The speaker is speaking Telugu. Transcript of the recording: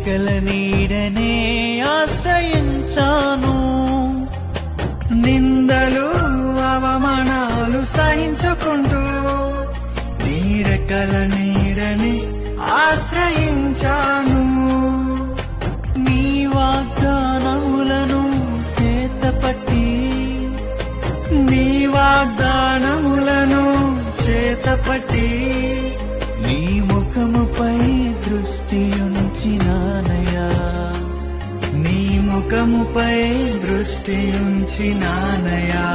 రెక్కల నీడనే ఆశ్రయించాను. నిందలు అవమానాలు సహించుకుంటూ నీ రెక్కల నీడని ఆశ్రయించాను. నీ వాగ్దానములను చేతపట్టి నీ వాగ్దానములను చేతపట్టి నీ ముఖముపై దృష్టి ఉంచినానయ్యా. నీ ముఖముపై దృష్టి ఉంచినానయ్యా.